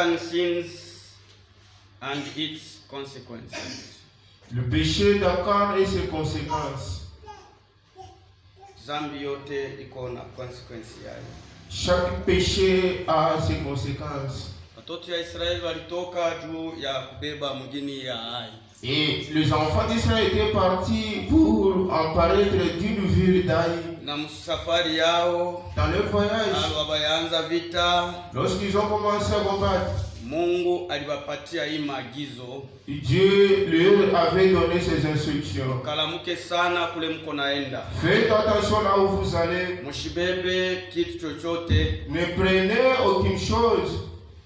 Achan sins and its consequences. Le péché d'Achan et ses conséquences. Zambi yote iko na consequence yake. Chaque péché a ses conséquences. Watoto ya Israeli walitoka juu ya kubeba mgini ya Ai. Et les enfants d'Israël étaient partis pour apparaître d'une ville d'Aï. Na msafari yao, dans leur voyage, wabayanza vita, lorsqu'ils ont commencé à combattre, Mungu aliwapatia hii maagizo. Dieu leur avait donné ses instructions. Kalamuke sana kule mko naenda. Faites attention là où vous allez. Mshibebe kitu chochote. Ne prenez aucune chose.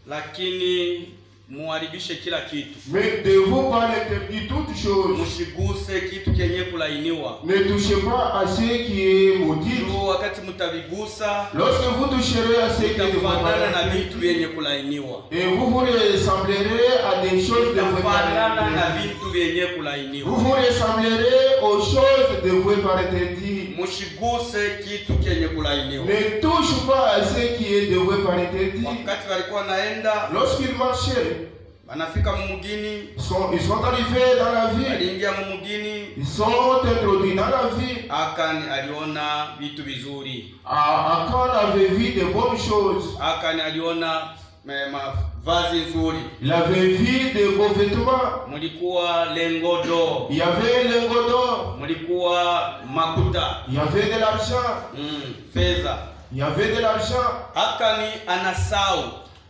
Lakini muharibishe kila kitu. Mais de vous pas l'interdire toute chose. Mshiguse kitu kenye kulainiwa. Ne touchez pas à ce qui est maudit. Wakati mtavigusa, lorsque vous toucherez à ce qui est mtafanana na vitu yenye kulainiwa. Et vous vous ressemblerez à des choses de mtafanana na vitu yenye kulainiwa. Vous vous ressemblerez aux choses de vos par interdit. Mshiguse kitu kenye kulainiwa. Ne touche pas à ce qui est de vos par interdit. Wakati walikuwa naenda, lorsqu'ils marchaient, wanafika mumugini, ils sont arrivés dans la ville. Aliingia mumugini, ils sont introduits dans la ville. Achan aliona vitu vizuri. Achan avait vu de bonnes choses. Achan aliona mavazi nzuri. Il avait vu de beaux vêtements. Mulikuwa lengo d'or. Il y avait un lingot d'or. Mulikuwa makuta. Il y avait de l'argent. Fedha. Il y avait de l'argent. Achan anasahau.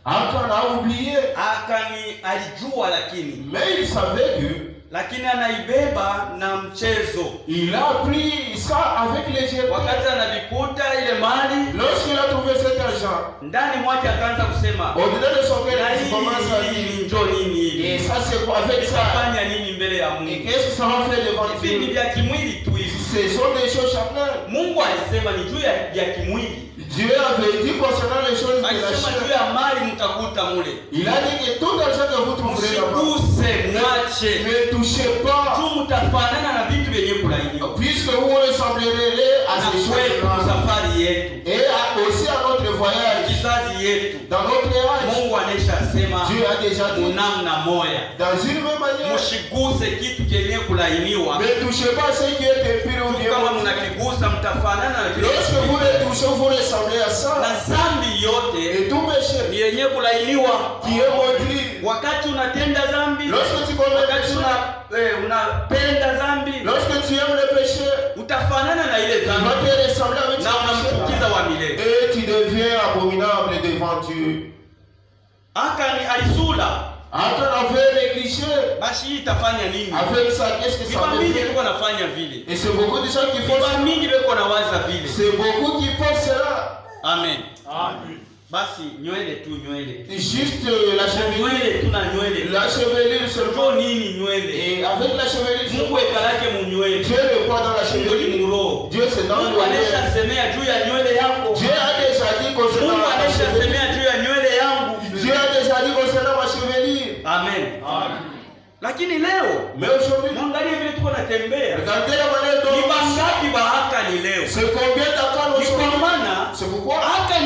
Achan a oublié. Achan alijua lakini. Mais il savait que. Lakini anaibeba na mchezo. Il a pris ça avec légèreté. Wakati anavikuta ile mali, lorsqu'il a trouvé cet argent, ndani mwake akaanza kusema, au-delà de son cœur, il commence à dire, njoo nini? Et ça c'est quoi avec ça? Fanya nini mbele ya Mungu? Et qu'est-ce que ça va faire devant Dieu? Ni vya kimwili tu hivi. Ce sont des choses charnelles. Mungu alisema ni juu ya kimwili. Dieu avait dit concernant les choses de la chair. Alisema juu ya mali mtakuta mule. Il a dit que tout l'argent que vous trouverez là-bas, ne touchez pas. Tu mtafanana na vitu vyenye kulainiwa. Puisque vous ressemblerez à ces choses-là. Safari yetu. Et aussi à notre voyage. Kizazi yetu. Dans notre âge. Mungu anashasema. Dieu a déjà dit. Namna moya. Dans une même manière. Mshiguse kitu kenye kulainiwa. Ne touchez pas ce qui est impur ou bien. Kama mnakigusa mtafanana na kile. Lorsque vous le touchez, vous ressemblez à ça. Na zambi yote. Et tout péché. Ni yenye kulainiwa. Qui est maudit. Wakati unatenda zambi. Lorsque tu commets le péché. Unapenda zambi. Lorsque tu aimes le péché. Utafanana na ile zambi. Tu vas te ressembler avec na unamchukiza wa milele. Et tu deviens abominable devant Dieu. Achan alisula. Achan avait négligé. Basi itafanya nini? Avec ça, qu'est-ce que ça veut dire? Et c'est beaucoup de gens qui font ça. C'est beaucoup qui pensent cela. Amen. Amen. Basi nywele tu nywele. Juste la chevelure. Nywele tu na nywele. La chevelure seulement. Nini nywele? Et avec la chevelure. Mungu ekalake mu nywele. Dieu le voit dans la chevelure. Dieu c'est dans le nywele. Aneshasemea juu ya nywele yako. Dieu a déjà dit concernant la chevelure. Mungu aneshasemea juu ya nywele yangu. Dieu a déjà dit concernant ma chevelure. Amen. Amen. Lakini leo, mwangalie vile tuko natembea. Ni bangapi ba Achan leo? C'est combien d'Achan aujourd'hui? Ni kwa maana, c'est pourquoi Achan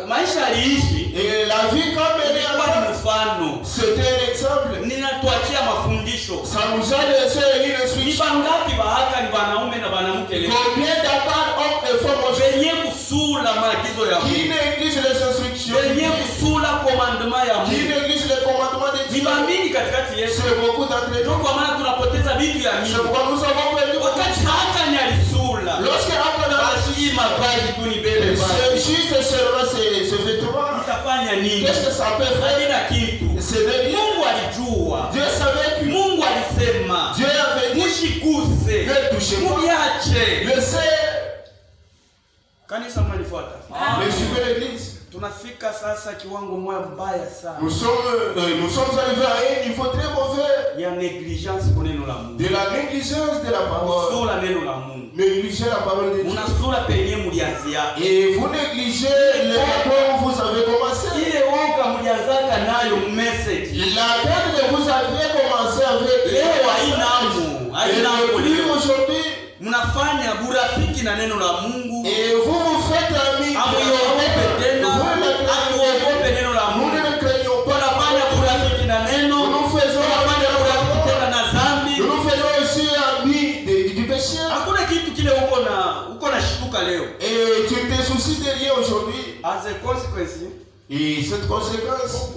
maisha aliishi. Et la vie comme elle est ni mfano. C'était un exemple. Ninatuachia mafundisho. Ça nous a laissé une instruction. Ni bangapi ba Achan wanaume na wanawake leo? Combien d'Achan hommes et femmes aujourd'hui? Wenye kusula maagizo ya Mungu. Qui néglige les instructions? Wenye kusula commandement ya Mungu. Qui néglige les commandements de Dieu? Ni mamini katikati yetu. C'est beaucoup d'entre eux. Kwa maana tunapoteza vitu ya Mungu. C'est pourquoi nous avons perdu. Wakati Achan alisula. Lorsque Achan a basi mavazi tu ni bele basi. C'est juste seulement ces vêtements. Itafanya nini? Qu'est-ce que ça peut faire? Haina kitu. Mungu alijua. Dieu savait que Mungu alisema. Dieu avait dit mushiguse. Ne touchez pas. Muliache. Laissez. Kanisa mnanifuata? Mais suivez l'église. Tunafika sasa kiwango moja mbaya sana. Nous sommes arrivés à un niveau très mauvais. Ya négligence kwa neno la Mungu. De la négligence de la parole. Sura neno la Mungu. Négligez la parole de Dieu. Unasura penye mlianzia. Et vous négligez le rapport où vous avez commencé. Ile woga mlianzaka nayo message. La peine que vous aviez commencé avec. Leo haina haina aujourd'hui. Mnafanya burafiki na neno la Mungu. Et vous faites ami. Amuogope tena. Atuogope neno la Mungu. Nous ne craignons pas la péché. Hakuna kitu kile uko na shituka leo. Et tu te soucies de rien aujourd'hui. As a consequence, Et cette conséquence,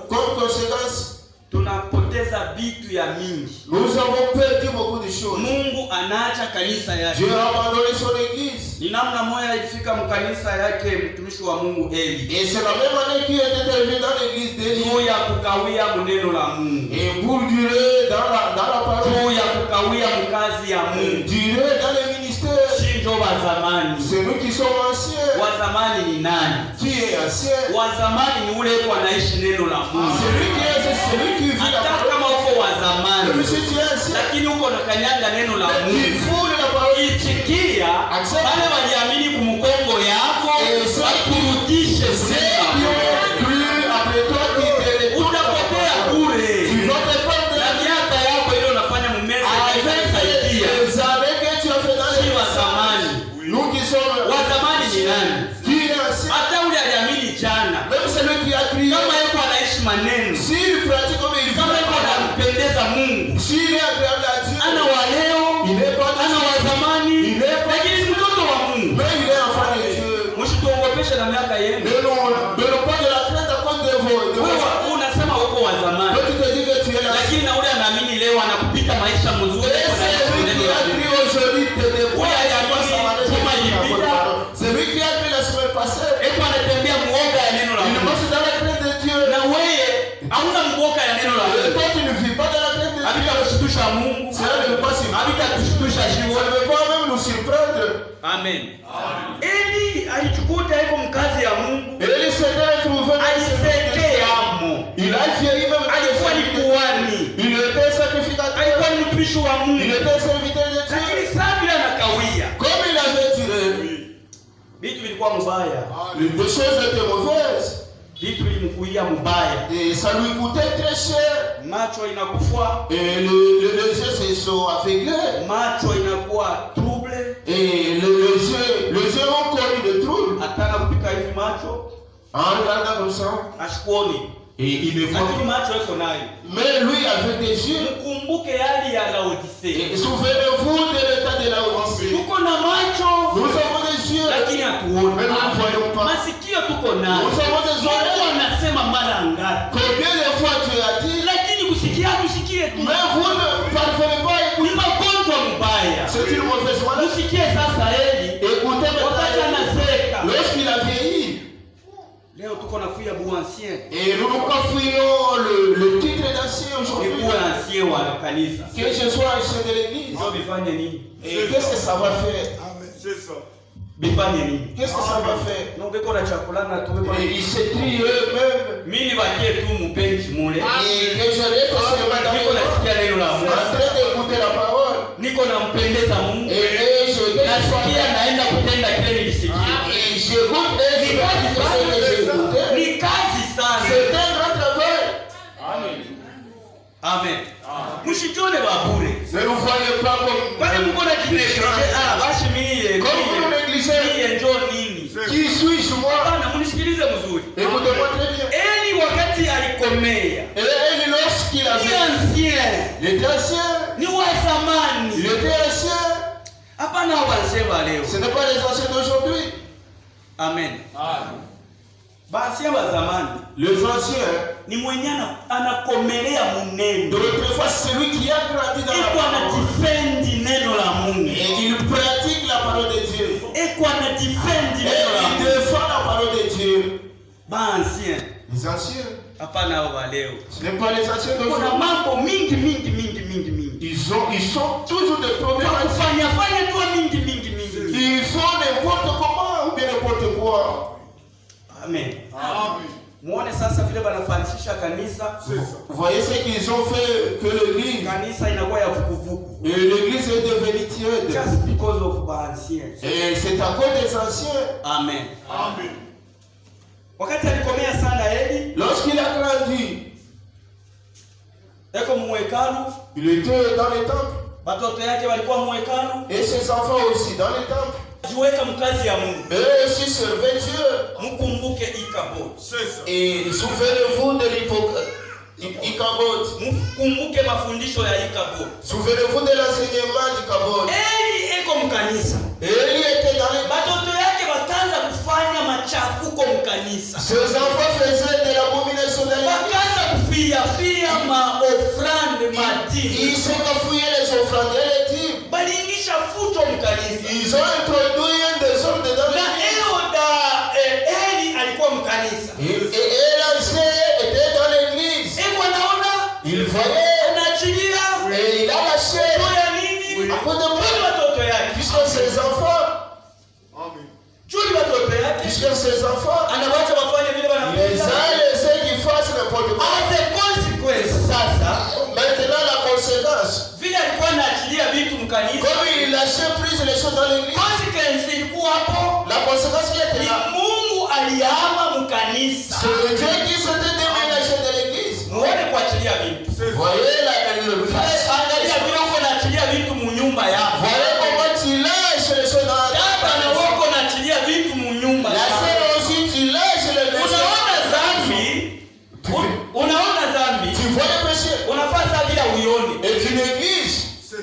comme conséquence, tunapoteza vitu ya mingi. Nous avons perdu beaucoup de choses. Mungu anaacha kanisa yake. Dieu a abandonné son église. Ni namna moja ilifika mkanisa yake mtumishi wa Mungu Eli. Et c'est la même année qui était arrivé dans l'église d'Élie. Juu ya kukawia neno la Mungu. Et pour durer dans la parole. Juu ya kukawia mkazi ya Mungu. Durer dans le ministère. Shinjo wa zamani. C'est nous qui sommes anciens. Wa zamani ni nani? Qui est ancien? Wa zamani ni ule kwa anaishi neno la Mungu. Celui qui vit la parole. Kama uko wa zamani. Lakini uko na kanyanga neno la Mungu. Itikia wale waliamini kumkongo yako wakurudishe sema. Utapotea bure. Na miaka yako ile unafanya mumeza haitasaidia. Si wa zamani. Wa zamani ni nani? Hata ule aliamini jana. Kama yuko anaishi maneno. Kama yuko anampendeza Mungu. Ana wa leo, ana wa zamani, lakini mtoto wa Mungu. Msituongopeshe na miaka yenu. Unasema uko wa zamani. Lakini na ule anaamini leo anakupita maisha mzuri. Eko anatembea muoga ya neno la Mungu. Na wewe hauna mboka ya neno la Mungu. Habita kushtusha Mungu. Habita kushtusha shiwo. Amen. Eli alichukuta eko mkazi ya Mungu. Alisekeamo. Alikuwa ni kuhani. Alikuwa ni mtumishi wa Mungu. Lakini sabila anakawia. Vitu vilikuwa mbaya. Les choses étaient mauvaises. Vitu vilimkuia mbaya. Et ça lui coûtait très cher. Macho inakufa. Et les yeux se sont aveuglés. Macho inakuwa trouble. Et les yeux ont connu des troubles. Atana kupika hivi macho. En regardant comme ça. Ashikuoni. Et il est fort. Mais lui avait des yeux. Et souvenez-vous de l'état de Laodicée. Nous avons des yeux. Mais nous ne voyons pas. Nous avons des oreilles. Combien de fois tu as dit? Mais vous ne parvenez pas à écouter. C'est une mauvaise maladie. Écoutez maintenant. Lorsqu'il a vieilli. Et nous fouillons le titre d'ancien aujourd'hui. Que je sois ancien de l'église. Et qu'est-ce que ça va faire? Qu'est-ce que ça va faire? Et ils se trient eux-mêmes. Et que je reste en train d'écouter la parole. Et je c'est un grand travail. Amen. Mshikione babure. Ne nous voyez pas comme vous nous négligez. Qui suis-je moi? Écoutez-moi très bien. Eli wakati alikomea. Eli lorsqu'il avait. Il était ancien. Ni wa zamani. Il était ancien. Hapana wazee leo. Ce n'est pas les anciens d'aujourd'hui. Amen. Basi wa zamani, les anciens, ni mwenye anakomelea muneno. De l'autre fois, c'est lui qui a grandi dans la parole. Et il pratique la parole de Dieu. Et il défend la parole de Dieu. Les anciens. Ce n'est pas les anciens d'aujourd'hui. Ils sont toujours des problèmes. Ils font n'importe comment ou bien n'importe quoi. Amen. Muone sasa vile banafanishisha kanisa. Vous voyez ce qu'ils ont fait que l'église. Kanisa inakuwa ya vuguvugu. Et l'église est devenue tiède. Just because of anciens. Et c'est à cause des anciens. Amen. Amen. Wakati alikomea sana Eli, lorsqu'il a grandi, eko muhekalu, il était dans le temple. Watoto yake walikuwa muhekalu. Et ses enfants aussi dans le temple. Jiweka mkazi ya Mungu. Et aussi servait Dieu. Mkumbuke Ikabod. Et souvenez-vous de Ikabod. Mkumbuke mafundisho ya Ikabod. Souvenez-vous de l'enseignement d'Ikabod. Eli takatifu. Ils ont cafouillé les offrandes et les dîmes. Baliingisha fujo mkanisa. Ils ont introduit un désordre dans Na l'église. Eli alikuwa mkanisa. Et Élisée était dans l'église. Anaona Il voyait anaachilia et il a lâché ya nini? à cause de moi, Watoto yake. puisque ses enfants, Juli watoto yake. puisque ses enfants, Anawacha wafanye vile les wanapenda. uns laissés qu'ils fassent n'importe quoi. As a consequence sasa Maintenant la conséquence, vile alikuwa anaachilia vitu mkanisa. comme il lâchait prise les choses dans l'église, Consequence ilikuwa hapo. la conséquence qui était Ni là, Mungu alihama mkanisa. c'est Dieu qui s'était déménagé de l'église. Muone kuachilia vitu. Voyez là, Angalia vile uko naachilia vitu mu nyumba yako. voyez comment tu lâches les choses dans Baba na la wako naachilia vitu mu nyumba La yako. sœur aussi, tu lâches les péchés. Unaona dhambi, Tu vois le péché unafaa saa bila uione. et tu négliges.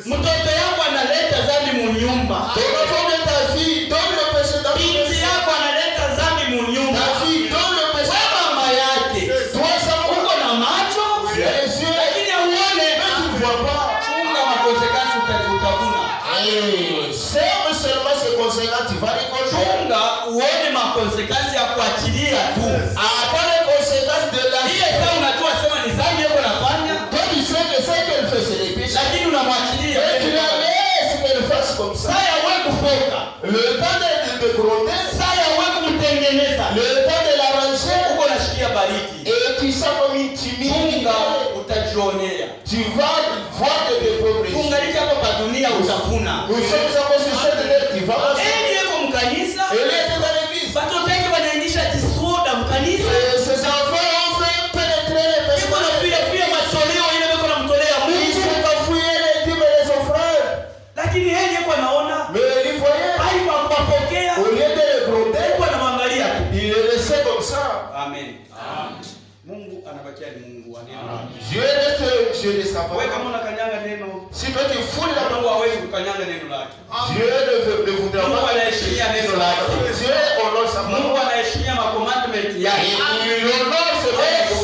Mtoto yako analeta dhambi mu nyumba. Ton enfant de ta fille donne le péché dans ton Binti péché. yako analeta dhambi mu nyumba. Ta fille donne le péché. Wewe mama yake. Toi, ça Uko na macho, tu as les yeux, lakini hauone. mais tu ne vois pas. Chunga makosekasi utavuna. Sème seulement ces conséquences, tu vas récolter. Chunga uone makosekasi ya kuachilia tu. Après les conséquences de la Ile sasa unajua sema ni dhambi yako nafanya, toi tu sais que c'est qu'elle fait, c'est les péchés. lakini unamwachilia. Et tu la laisses qu'elle fasse comme ça. Saa ya wewe kufoka, Le temps de gronder, saa ya wewe kumtengeneza, le temps de l'arranger, uko nashikia bariki. et tu sens comme une timidité. Chunga utajionea. Tu vas voir de tes propres yeux. Tungaliki hapo pa dunia utafuna. Nous sommes en position de dire, tu vas marcher. Eli yeko mkanisa, Elle était dans l'église. watoto yake wanaingisha kisoda mkanisa. Et ses enfants ont fait pénétrer les Iko na péchés. pia matoleo ile beko namtolea Ils Mungu. sont bafouillés les dîmes et les offrandes. Lakini Eli yeko anaona Mais ils voyaient, haipo kupokea. au lieu de les gronder, Yeko anamwangalia tu. ils les laissaient comme ça. Amen. Mungu anabakia ni Mungu wa neno. Dieu reste Dieu de sa Wewe kama parole. unakanyanga neno, Si toi tu foules la Mungu parole, hawezi kukanyanga neno lake. Dieu ne voudra Mungu pas. anaheshimia neno lake. Dieu honore sa Mungu parole. anaheshimia macommandment Et yake. il honore ce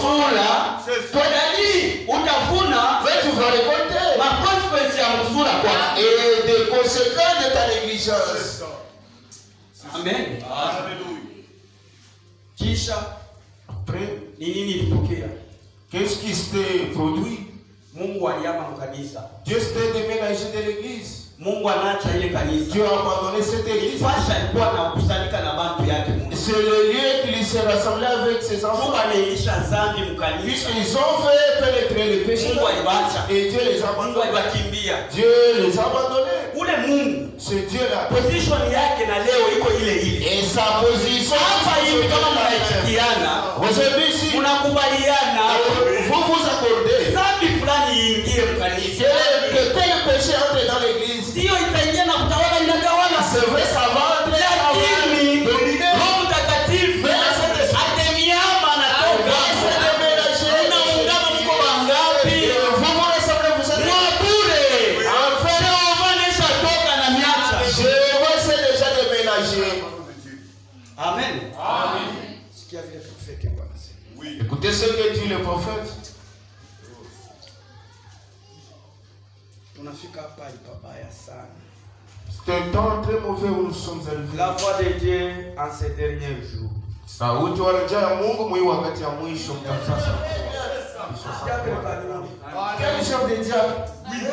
Sura fait. todali utafuna Mais tu vas récolter. ma consequence ya msura kwa. Et des conséquences de ta négligence. Amen. Kisha Après, ni nini ilitokea? qu'est-ce qui s'était produit? Mungu alihama mkanisa. Dieu s'était déménagé de l'église. Mungu anaacha ile kanisa. Dieu a abandonné cette église. Fasha alikuwa anakusanyika na bantu yake Mungu. C'est le lieu qu'il s'est rassemblé avec ses enfants. Mungu ameilisha dhambi mkanisa. Puisqu'ils ont fait pénétrer les péchés. Mungu alibacha. Et Dieu les a Mungu abandonnés. aliwakimbia. Dieu les a abandonnés. Ule Mungu C'est Dieu là. position yake na leo iko ile ile. Et sa position. Hapa hivi kama mnaikiana, Aujourd'hui, si mnakubaliana vous vous accordez dhambi fulani iingie mkanisa. que tel péché entre dans l'église, Ndio itaingia na kutawala inagawana. c'est vrai, ça va entrer, ça va Lakini dominer. Roho Mtakatifu atemiama anatoka. Unaungama mko wangapi? Vous vous rassemblez, vous êtes Mwa bure. enfin, Jehova anashatoka na miacha. Jéhovah s'est déjà déménagé. Amen. Sikia vile profeti Bwana anasema. Écoutez ce que dit le prophète. Tunafika hapa ni pabaya sana. C'est un temps très mauvais où nous sommes arrivés. La voix de Dieu en ces derniers jours. Sauti wanajaa ya Mungu mwi wakati ya mwisho. Sasa quel chef de diable?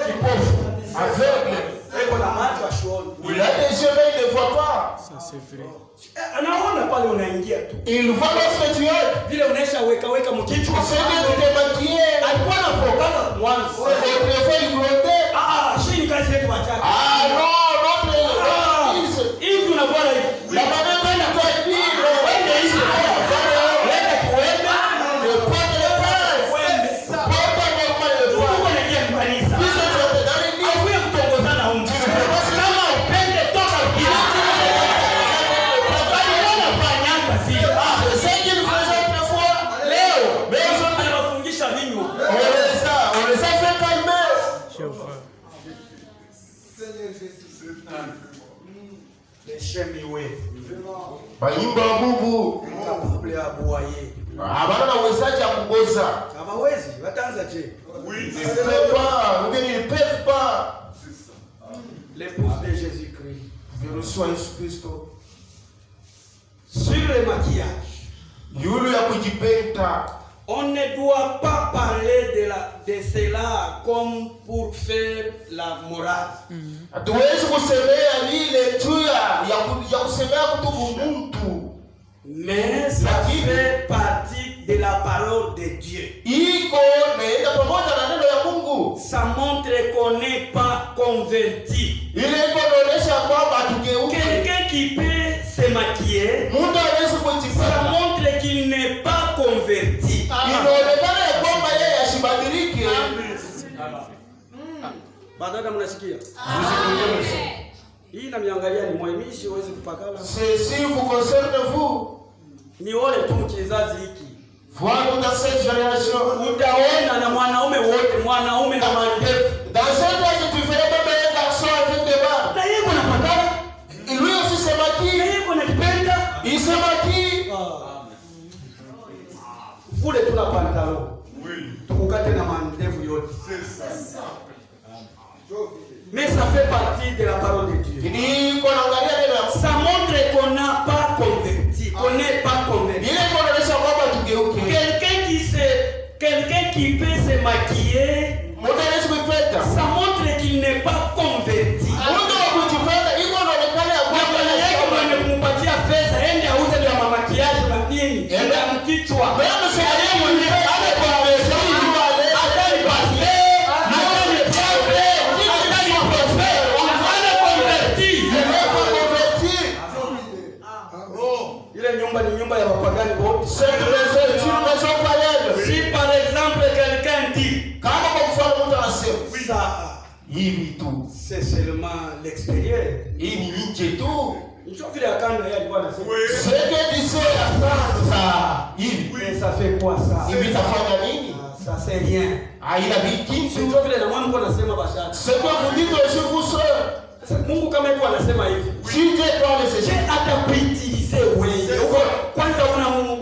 Kipofu, aveugle. Eko na macho ashuoni. Il a des yeux mais il ne voit pas. Ça c'est vrai. Anaona pale unaingia tu. Il voit lorsque tu es. Vile unaisha weka mkichwa. C'est bien de te maquiller. Alikuwa anafokana mwanzo. Autrefois il grondait. Shini kazi yetu wachaka. Ah non, notre Hivi unaona hivi. la manière dont il doit vivre. Wende hivi. Leta kiwembe. Le poids de l'épreuve. Wende. Pas normal le Tuko poids. naingia mkanisa. Puisque tu es dans l'église. Akuye kutongozana huko. Kama upende toka ukija. Bali wanafanyanga vile. C'est ce qu'il faisait autrefois. Leo. Leo anawafungisha vinywa. On les a fait calmer. Jéhovah. Leshemi we. Bayimba bubu. Kapable aboyer. Habana na uwezaji ya kugoza. Hawawezi, wataanza je? Ils ne peuvent pas. L'épouse de Jésus-Christ. Je reçois Jésus-Christ. Sur le maquillage. Yule ya kujipenda. On ne doit pas parler de cela comme pour faire la morale. Hatuwezi kusemea lile tu ya kusemea kutubu mtu. Mais ça fait partie de la parole de Dieu. Iko naenda pamoja na neno ya Mungu. Ça montre qu'on n'est pas converti. Ile iko inaonyesha kwamba tugeuke. Quelqu'un qui peut se maquiller, Mtu hawezi kujipenda. ça montre qu'il n'est pas converti. Inaonekana ya kwamba yeye asibadilike. Badada mnasikia? Hii na miangalia ni mwemishi uweze kupakala. Si vous concerne vous. Ni wale tu kizazi hiki. Voilà dans cette génération. Utaona na mwanaume wote, mwanaume na mandefu. Dans cette âge tu ferais même un garçon avec des barres. Na yeye kuna pakala. Lui aussi se maquille. Na yeye kuna kipenda. Il se maquille. Vule tu na pantalon. Oui. Tukukate na mandefu yote. C'est ça. Mais ça fait partie de la parole de Dieu. Ça montre qu'on n'a pas converti, qu'on n'est pas converti. Quelqu'un qui peut se maquiller, ça montre qu'il n'est pas converti. Si par exemple quelqu'un dit ça, c'est seulement l'extérieur. Mais ça fait quoi ça? Ça c'est rien. Mungu kama yuko anasema hivi. Atakuitilize wewe. Kwanza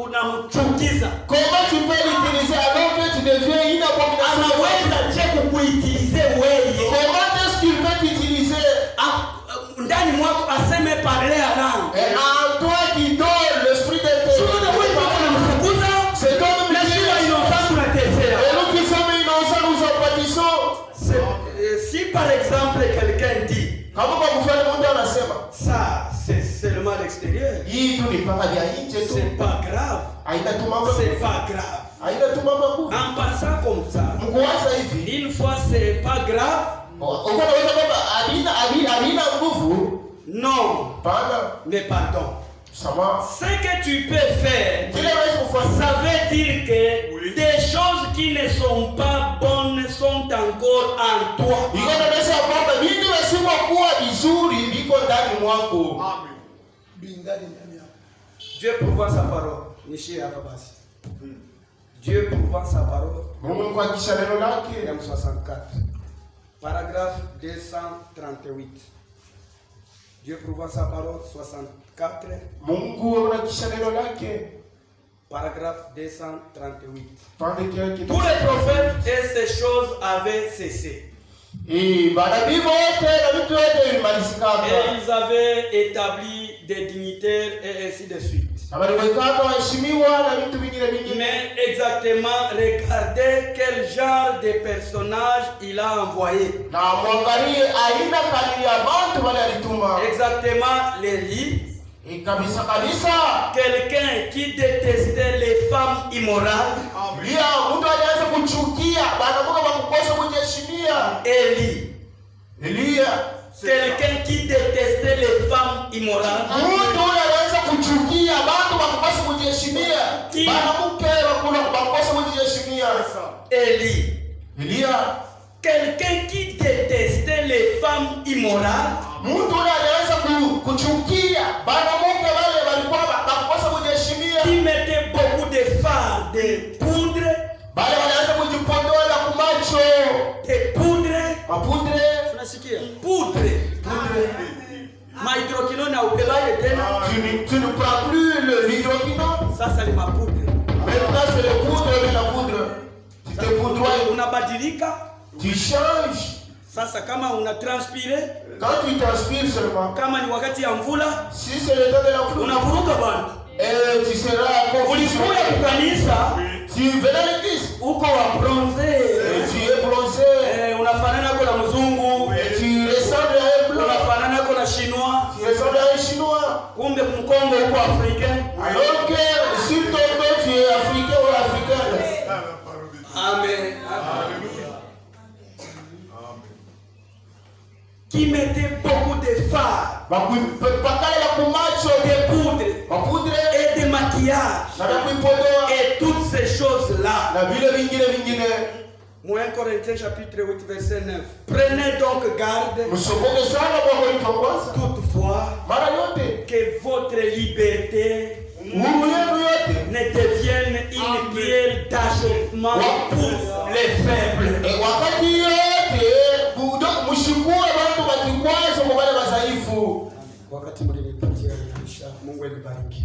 unamchukiza. Comment tu peux l'utiliser alors que tu deviens une abomination? Anaweza je kukuitilize wewe. Comment est-ce qu'il peut t'utiliser? Ndani mwako aseme parler à langue. Et en toi qui donne l'esprit de Dieu. C'est comme la innocence ou la tercère. Et nous qui sommes innocents nous en pâtissons. Si par exemple quelqu'un dit ça, c'est seulement l'extérieur. C'est pas grave. C'est pas grave. En passant comme ça, une fois c'est pas grave. Non. Mais pardon. Ce que tu peux faire, ça veut dire que des choses qui ne sont pas bonnes sont encore en toi. Dieu pourvoit sa parole. Dieu pourvoit sa parole. 64. Paragraphe 238. Dieu pourvoit sa parole. 64. Paragraphe 238. Tous les prophètes et ces choses avaient cessé. Et ils avaient établi des dignitaires et ainsi de suite. Mais exactement, regardez quel genre de personnage il a envoyé. Exactement, l'Élie. Quelqu'un qui détestait les femmes immorales. Élie. Quelqu'un qui détestait les femmes immorales. Élie. Quelqu'un qui détestait les femmes immorales. Qui mettait beaucoup de fards, de poudre. De poudre. Poudre. Mahydroquinone na upelaye tena. Tu ne prends plus le hydroquinone. Sasa ni mapoudre. unabadilika. Tu changes. Sasa kama unatranspire, quand tu transpires seulement, kama ni wakati ya mvula, si c'est le temps de la pluie, unavuruka bwana. Tu seras confus. Ulikuja kukanisa, tu venais à l'église, uko wa bronze, tu es bronzé, unafanana kwa mzungu, tu ressembles à un blanc, unafanana kwa chinois, tu ressembles à un chinois, kumbe mkongo uko africain, alors que sur ton dos tu es africain ou africaine. Amen. Qui mettait beaucoup de fards, de poudre et de maquillage et toutes ces choses-là. 1 Corinthiens chapitre 8 verset 9. Prenez donc garde toutefois que votre liberté ne devienne une pierre d'achoppement pour les faibles. Wakati mlinipatia maisha, Mungu alibariki.